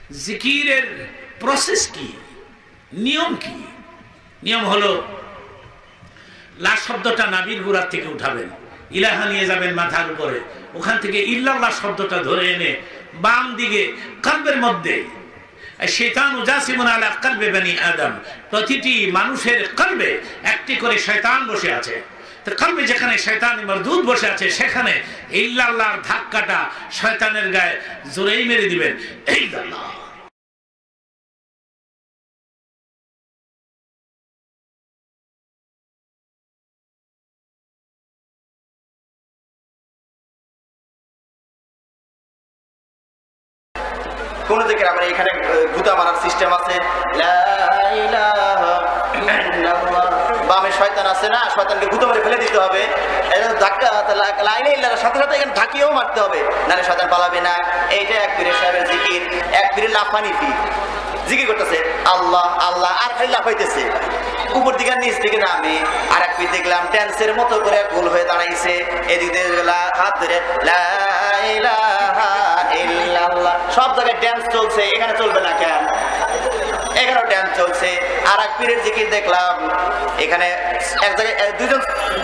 জিকিরের প্রসেস কি, নিয়ম কি? নিয়ম হলো লা শব্দটা নাভির গোড়ার থেকে উঠাবেন, ইলাহা নিয়ে যাবেন মাথার উপরে, ওখান থেকে ইল্লাল্লাহ শব্দটা ধরে এনে বাম দিকে কলবের মধ্যে, শয়তানু জাসিমুন আলা কলবে বনি আদম, প্রতিটি মানুষের কলবে একটি করে শয়তান বসে আছে। তো কলবে যেখানে শয়তান মরদুদ বসে আছে সেখানে ইল্লাল্লাহর ধাক্কাটা শয়তানের গায়ে জোরেই মেরে দিবেন, ইল্লাল্লাহ। কোন দিকে আমরা এখানে গুতা মারার সিস্টেম আছে, বামে শয়তান আছে না, শয়তানকে গুতা মারে ফেলে দিতে হবে, ধাক্কা লাইনে সাথে সাথে এখানে ঢাকিয়েও মারতে হবে, নাহলে শয়তান পালাবে না। এইটা এক পীরের সাহেবের জিকির। এক পীরের লাফানিফি জিকির করতেছে আল্লাহ আল্লাহ, আর খালি লাফাইতেছে, উপর দিকে নিচ দিকে নামে। আর এক পীর দেখলাম ড্যান্সের মতো করে গোল হয়ে দাঁড়াইছে, এদিকে হাত ধরে লা ইলাহা ইল্লাল্লাহ, সব জায়গায় ড্যান্স চলছে, এখানে চলবে না কেন? এখানেও ড্যান্স চলছে। আর এক পীরের জিকির দেখলাম এখানে এক জায়গায় দুজন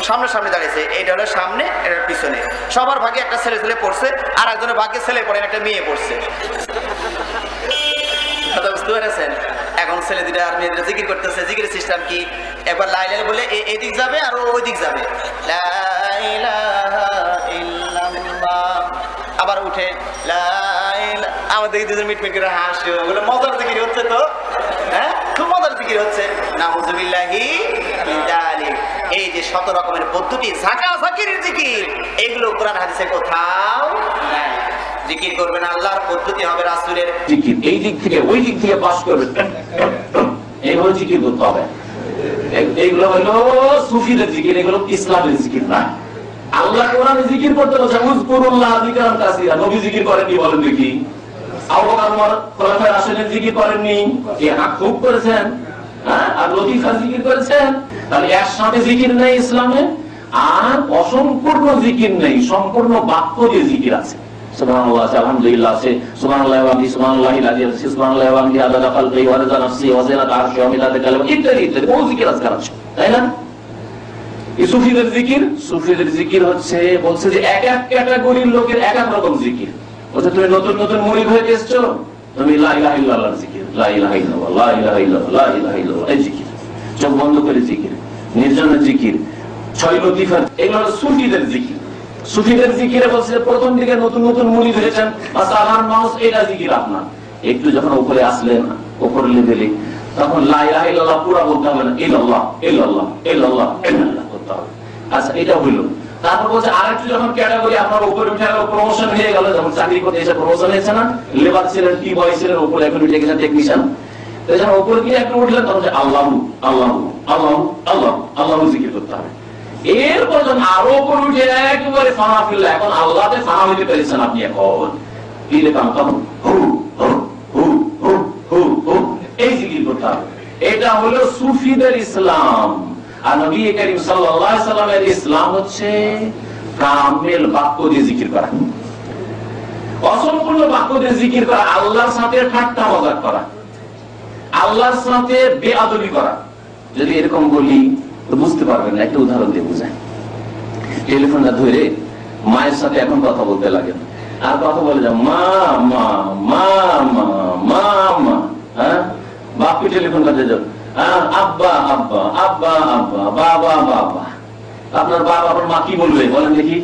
সামনে সামনে দাঁড়িয়েছে, এইটা হলো সামনে, এটা পিছনে, সবার ভাগে একটা ছেলে ছেলে পড়ছে, আর একজনের ভাগে ছেলে পড়ে একটা মেয়ে পড়ছে। বুঝতে পেরেছেন? এখন ছেলে দুটা আর মেয়েদের জিকির করতেছে। জিকির সিস্টেম কি? একবার লা ইলাহা বলে এদিক যাবে আর ওই দিক যাবে, লা ইলাহা ইল্লাল্লাহ, আবার উঠে লা ইলাহা, আমাদের দুজন মিটমিট করে হাসে, ওগুলো মজার জিকির হচ্ছে তো, হ্যাঁ খুব মজার জিকির হচ্ছে। নাউযুবিল্লাহি মিন যালিক। এই যে 100 রকমের পদ্ধতি ঝাঁকা ঝাঁকির জিকির, এগুলো কোরআন হাদিসে কোথাও নাই। জিকির করবেন আল্লাহর পদ্ধতি হবে রাসূলের জিকির, এই দিক থেকে ওই দিক থেকে পাস করবেন, এইভাবে জিকির করতে হবে। এইগুলো হলো সুফিদের জিকির, এগুলো ইসলামের জিকির না। আল্লাহ কোরআনে জিকির করতে বলছে উযকুরুল্লাহ যিকরান কাসীরা। নবী জিকির করেননি বলেন দেখি? আবু বকর ওমর খলিফা রাশিদিন জিকির করেননি? কে খুব করেছেন, হ্যাঁ? আর লতিফা জিকির করেছেন। তাহলে একসাথে জিকির নেই ইসলামে, আর অসম্পূর্ণ জিকির নেই, সম্পূর্ণ বাক্য দিয়ে জিকির আছে। সুবহানাল্লাহ, আলহামদুলিল্লাহ আছে, সুবহানাল্লাহি ওয়া বিহামদিহি, সুবহানাল্লাহিল আযীম আছে, সুবহানাল্লাহি ওয়া বিহামদিহি আদাদা খালকিহি ওয়া রিদা নাফসিহি ওয়া জিনাতা আরশিহি ওয়া মিদাদা কালামিহি, ইত্যাদি ইত্যাদি বহু জিকির আজকাল আছে, তাই না? এই সুফিদের জিকির, সুফিদের জিকির হচ্ছে, বলছে যে এক এক ক্যাটাগরির লোকের এক এক রকম জিকির। বলছে তুমি নতুন নতুন মুরিদ হয়ে এসেছো, তুমি লা ইলাহা ইল্লাল্লাহর জিকির, লা ইলাহা ইল্লাল্লাহ, লা ইলাহা ইল্লাল্লাহ, লা ইলাহা ইল্লাল্লাহ, এই জিকির। চোখ বন্ধ করে জিকির, নির্জনের জিকির, 6 লতিফা, এগুলো হলো সুফিদের জিকির। সুফিদের জিকিরে বলছে প্রথম দিকে নতুন নতুন মুরিদ হয়েছেন বা সাধারণ মানুষ, এটা জিকির আপনার। একটু যখন উপরে আসলেন, উপরে লেভেলে, তখন লা ইলাহা ইল্লাল্লাহ পুরো বলতে হবে না, ইল্লাল্লাহ ইল্লাল্লাহ ইল্লাল্লাহ ইল্লাল্লাহ করতে হবে। আচ্ছা, এটা হইলো। তারপর বলছে আরেকটু যখন ক্যাটাগরি আপনার উপরে উঠে গেল, প্রমোশন হয়ে গেল, যেমন চাকরি করতে এসে প্রমোশন হয়েছে না, লেবার ছিলেন, টি বয় ছিলেন, উপরে এখন উঠে গেছেন টেকনিশিয়ান, যখন উপরে গিয়ে একটু উঠলেন তখন আল্লাহ আল্লাহ আল্লাহ আল্লাহ আল্লাহ জিকির করতে হবে। এরপর যখন আরো উপরে উঠে একেবারে ফানা ফিরলে, এখন আল্লাহতে ফানা হইতে পেরেছেন আপনি, এখন কি লেখাম তখন হু হু হু হু হু হু, এই জিকির করতে হবে। এটা হলো সুফিদের ইসলাম। আর নবী করিম সাল্লাল্লাহু আলাইহি সাল্লামের ইসলাম হচ্ছে কামেল বাক্য দিয়ে জিকির করা, অসম্পূর্ণ বাক্য দিয়ে জিকির করা, আল্লাহর সাথে ঠাট্টা মজাক করা, আল্লাহর সাথে বেয়াদবি করা। যদি এরকম বলি তো বুঝতে পারবেন না, একটা উদাহরণ দিয়ে বুঝায়। টেলিফোনটা ধরে মায়ের সাথে এখন কথা বলতে লাগেন, আর কথা বলে যান মা মা মা মা মা মা, হ্যাঁ? বাপকে টেলিফোন কাটে যান, আব্বা আব্বা আব্বা আব্বা, বাবা বাবা। আপনার বাবা আপনার মা কি বলবে বলেন দেখি?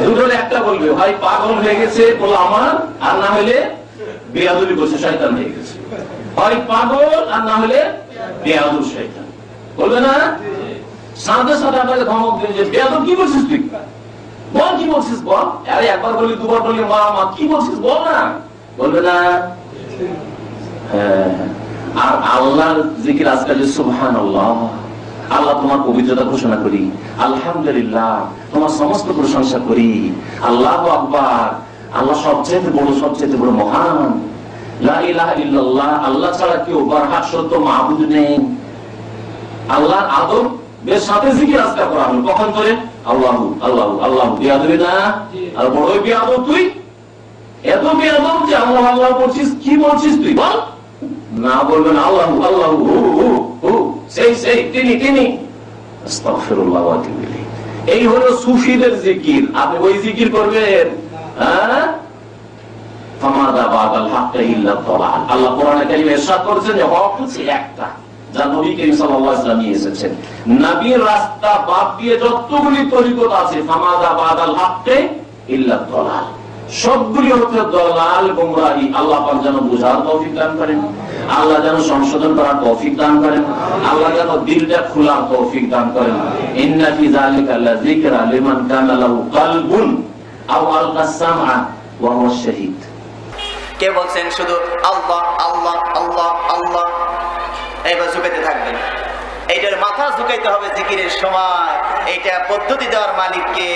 দুটোর একটা বলবে, হয় পাগল হয়ে গেছে বলো আমার, আর না হলে বেয়াদবি করছে, শয়তান হয়ে গেছে। হয় পাগল আর না হলে বেয়াদব শয়তান, বলবে না? সাথে সাথে আপনাকে ধমক দিন যে বেয়াদব কি বলছিস তুই, বল কি বলছিস বল। আরে একবার বললি, দুবার বললি মা মা, কি বলছিস বল না, বলবে না? হ্যাঁ। আর আল্লাহর জিকির আজকাল সুবহানাল্লাহ, আল্লাহ তোমার পবিত্রতা ঘোষণা করি, আলহামদুলিল্লাহ তোমার সমস্ত প্রশংসা করি, আল্লাহু আকবার, আল্লাহ সবচেয়ে বড়, সবচেয়ে বড় মহান, লা ইলাহা ইল্লাল্লাহ, আল্লাহ ছাড়া কেউ বারহাক সত্য মাবুদ নেই। আল্লাহর আদব বেশ সাথে জিকির আজকাল করা হলো, কখন করে? আল্লাহু আল্লাহু আল্লাহু, বিয়াদবি না? আর বড়ই বিয়াদব তুই, এত বেয়াদব যে আল্লাহ আল্লাহ বলছিস, কি বলছিস তুই বল? না বলবেন আল্লাহ আল্লাহ সেই তিনি। আস্তাগফিরুল্লাহ ওয়া আতুবু ইলাইহি। এই হলো সুফিদের জিকির। আপনি ওই জিকির করবেন? হ্যাঁ, ফামাদা বাদাল হাক্কা ইল্লা দালাল। আল্লাহ কোরআনে কারীমে ইরশাদ করেছেন যে হক হচ্ছে একটা, যা নবী করিম সাল্লাল্লাহু আলাইহি ওয়াসাল্লাম নিয়ে এসেছেন। নবীর রাস্তা বাদ দিয়ে যতগুলি তরিকত আছে, ফামাদা বাদাল হাক্কা ইল্লা দালাল, সবগুলি হচ্ছে দলাল, গোমরাহি। আল্লাহ পাক যেন বুঝার তৌফিক দান করেন, আল্লাহ যেন সংশোধন করার তৌফিক দান করেন, আল্লাহ যেন দিলটা খোলার তৌফিক দান করেন। ইন্না ফি যালিকা লাযিকরা লিমান কানা লাহু কলবুন আও আলকাস সামআ ওয়া হুয়া শাহীদ। কে বলছেন শুধু আল্লাহ আল্লাহ আল্লাহ আল্লাহ এইবার ঝুঁকাইতে থাকবেন? এইটার মাথা ঝুঁকাইতে হবে জিকিরের সময়। এইটা পদ্ধতি দেওয়ার মালিককে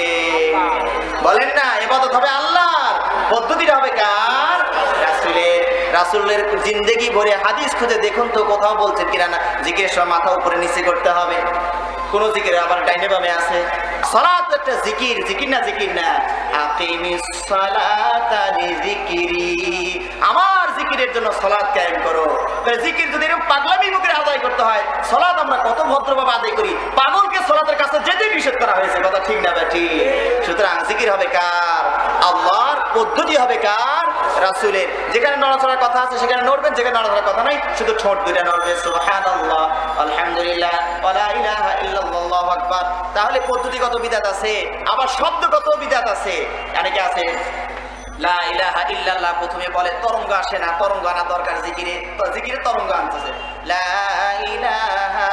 বলেন না, ইবাদত হবে আল্লাহর, পদ্ধতিটা হবে কার? রাসূলের। রাসূলের জিন্দেগি ভরে হাদিস খুঁজে দেখুন তো কোথাও বলছেন কিনা না জিকিরের সময় মাথা উপরে নিচে করতে হবে। কোন জিকির আবার ডাইনে বামে আছে? সালাত একটা জিকির, জিকির না জিকির না। আকিমিস সালাতা লিযিকরি, আমার জিকিরের জন্য সালাত কায়েম করো। জিকির যদি এরকম পাগলামি মুখে আদায় করতে হয়, সালাত আমরা কত ভদ্রভাবে আদায় করি। পাগলকে সালাতের কাছে যেতে নিষেধ করা হয়েছে, কথা ঠিক না বেঠি? সুতরাং জিকির হবে কার? আল্লাহর। পদ্ধতি হবে কার? রাসূলের। যেখানে নড়াচড়ার কথা আছে সেখানে নড়বেন, যেখানে নড়াচড়ার কথা নাই শুধু ঠোঁট দুইটা নড়বে, সুবহানাল্লাহ আলহামদুলিল্লাহ ওয়ালা ইলাহা ইল্লাল্লাহু আল্লাহু আকবার। তাহলে পদ্ধতিগত বিদআত আছে, আবার শব্দগত বিদআত আছে। অনেকে আছে লা ইলাহা ইল্লাল্লাহ প্রথমে বলে, তরঙ্গ আসে না, তরঙ্গ আনা দরকার জিকিরে, তো জিকিরে তরঙ্গ আনতেছে। লা ইলাহা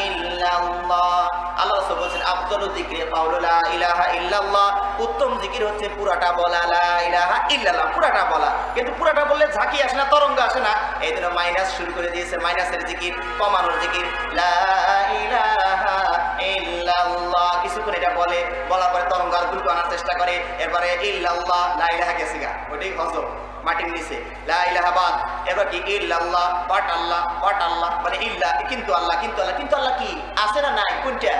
ইল্লাল্লাহ, আল্লাহ রাসূল বলেছেন আফদালু যিকরি কাউলু লা ইলাহা ইল্লাল্লাহ, উত্তম জিকির হচ্ছে পুরাটা বলা লা ইলাহা ইল্লাল্লাহ, পুরাটা বলা। কিন্তু পুরাটা বললে ঝাঁকি আসে না, তরঙ্গ আসে না, এইজন্য মাইনাস শুরু করে দিয়েছে, মাইনাসের জিকির, কমানোর জিকির। লা ইলাহা ইল্লাল্লাহ কিছুক্ষণ এটা বলে, বলার পরে তরঙ্গ আর গুলো আনার চেষ্টা করে, এরপরে ইল্লাল্লাহ, লা ইলাহা গেছে গা, ওটাই হজম মাটির নিচে। লা ইলাহা বাদ, এবার কি ইল্লাল্লাহ, বাট আল্লাহ, বাট আল্লাহ, মানে ইল্লা, কিন্তু আল্লাহ, কিন্তু আল্লাহ, কিন্তু আল্লাহ কি আছে না নাই? কোনটা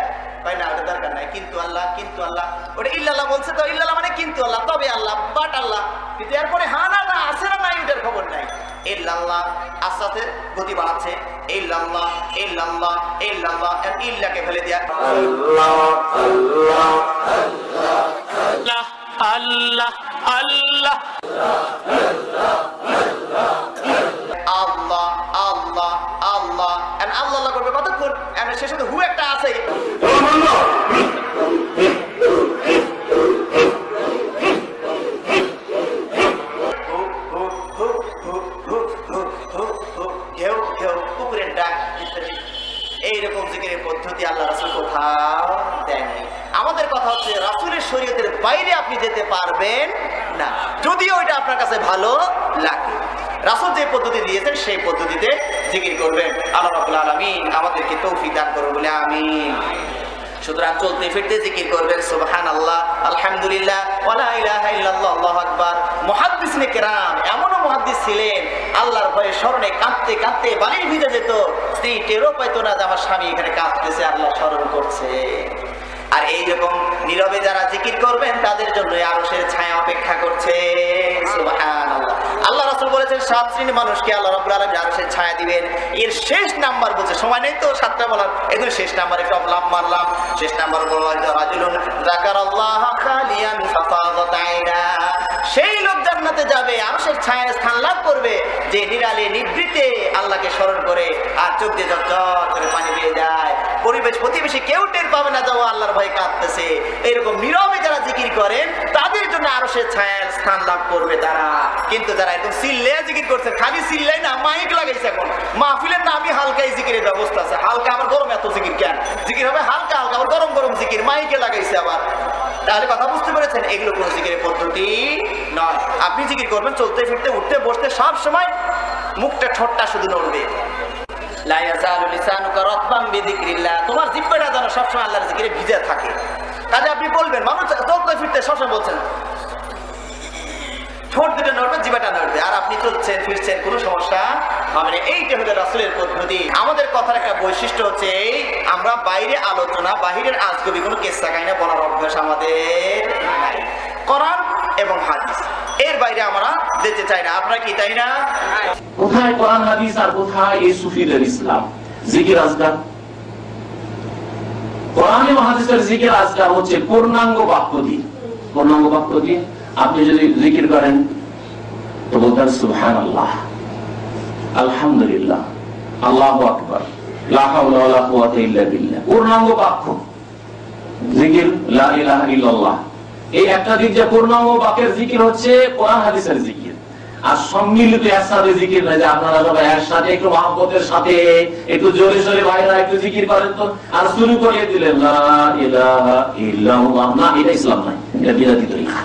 হয় না, ওটা দরকার নাই। কিন্তু আল্লাহ, কিন্তু আল্লাহ, ওটা ইল্লাল্লাহ বলছে তো, ইল্লাল্লাহ মানে কিন্তু আল্লাহ, তবে আল্লাহ, বাট আল্লাহ, কিন্তু এরপরে হা না না আছে না নাই ওটার খবর নাই। ইল্লাল্লাহ আস্তে আস্তে গতি বাড়াচ্ছে, ইল্লাল্লাহ ইল্লাল্লাহ ইল্লাল্লাহ, ইল্লাহকে ফেলে দেয়া আল্লাহ আল্লাহ আল্লাহ আল্লাহ আল্লাহ আল্লাহ আল্লাহ আল্লাহ আল্লাহ করবে কতক্ষণ? সে শুধু হু একটা আছে, এইরকম জিকিরের পদ্ধতি আল্লাহ রাসূল কোথাও দেননি। আমাদের কথা হচ্ছে রাসূলের শরীয়তের বাইরে আপনি যেতে পারবেন না, যদিও ওইটা আপনার কাছে ভালো লাগে। রাসূল যে পদ্ধতি দিয়েছেন সেই পদ্ধতিতে জিকির করবেন। আল্লাহ রাব্বুল আলামিন আমাদেরকে তৌফিক দান করুন বলে আমিন। সুতরাং চলতে ফিরতে জিকির করবেন সুবহানাল্লাহ আলহামদুলিল্লাহ ওয়ালা ইলাহা ইল্লাল্লাহ আল্লাহু আকবার। মুহাদ্দিসিনে কেরাম এমনও মুহাদ্দিস ছিলেন, আল্লাহর ভয়ে স্মরণে কাঁদতে কাঁদতে বালির ভিজে যেত, স্ত্রী টেরও পাইতো না যে আমার স্বামী এখানে কাঁদতেছে, আল্লাহ স্মরণ করছে। আর এইরকম নীরবে যারা জিকির করবেন তাদের জন্য আরশের ছায়া অপেক্ষা করছে, সুবহানাল্লাহ। আল্লাহ রাসূল বলেছেন 7 শ্রেণীর মানুষকে আল্লাহ রাব্বুল আলামিন আরশের ছায়া দিবেন। এর শেষ নাম্বার বলছে, সময় নেই তো 7টা বলার, এগুলো শেষ নাম্বারে একটু লাভ মারলাম। শেষ নাম্বার বলা রাজুলুন যাকারাল্লাহ খালিয়ান ফাফাযাত আইনা, সেই লোক জান্নাতে যাবে, আরশের ছায়ায় স্থান লাভ করবে যে নিরালে নিভৃতে আল্লাহকে স্মরণ করে আর চোখ দিয়ে ঝরঝর করে পানি বেয়ে যায়, পরিবেশ প্রতিবেশী কেউ টের পাবে না যাও আল্লাহর ভয় কাঁদতেছে। এইরকম নীরবে যারা জিকির করেন তাদের জন্য আরশের ছায়ায় স্থান লাভ করবে তারা। কিন্তু যারা একদম চিল্লে জিকির করছে, খালি চিল্লাই না, মাইক লাগাইছে, এখন মাহফিলের নামই হালকাই জিকিরের ব্যবস্থা আছে। হালকা আবার গরম, এত জিকির কেন? জিকির হবে হালকা হালকা, আবার গরম গরম জিকির মাইকে লাগাইছে আবার। তাহলে কথা বুঝতে পেরেছেন, এগুলো কোনো জিকিরের পদ্ধতি নয়। আপনি জিকির করবেন চলতে ফিরতে উঠতে বসতে, সব সময় মুখটা ঠোঁটটা শুধু নড়বে। লা ইয়াজালু লিসানুকা রাতবান বিযিকরিল্লাহ, তোমার জিহ্বাটা যেন সবসময় আল্লাহর জিকিরে ভিজে থাকে। কাজে আপনি বলবেন, মানুষ চলতে ফিরতে সবসময় বলছেন, ঠোঁট দুটো নড়বে, জিহ্বাটা নড়বে, আর আপনি চলছেন ফিরছেন, কোনো সমস্যা হবে না। এইটা হলো রাসূলের পদ্ধতি। আমাদের কথার একটা বৈশিষ্ট্য হচ্ছে এই, আমরা বাইরে আলোচনা, বাহিরের আজগবি কোনো কেসা কাহিনী বলার অভ্যাস আমাদের নাই। কোরআন এবং হাদিস, এর বাইরে আমরা যেতে চাই না। আপনারা কি তাই না? কোথায় কোরআন হাদিস আর কোথায় এই সুফিদের ইসলাম? জিকির আজকার, কোরআন এবং হাদিসের জিকির আজকার হচ্ছে পূর্ণাঙ্গ বাক্য দিয়ে। পূর্ণাঙ্গ বাক্য দিয়ে আপনি যদি জিকির করেন তো বলতেন সুবহানাল্লাহ, আলহামদুলিল্লাহ, আল্লাহু আকবার, লা হাওলা ওয়ালা কুওয়াতা ইল্লা বিল্লাহ। পূর্ণাঙ্গ বাক্য জিকির লা ইলাহা ইল্লাল্লাহ, এই একটা দিক যে পূর্ণাঙ্গ বাক্যের জিকির হচ্ছে কোরআন হাদিসের জিকির। আর সম্মিলিত একসাথে জিকির না যে আপনারা সবাই একসাথে একটু মহব্বতের সাথে একটু জোরে সোরে ভাইরা একটু জিকির করেন তো আর শুরু করে দিলেন লা ইলাহা ইল্লাল্লাহ, না, এটা ইসলাম নয়, এটা বিদাতি তরিকা।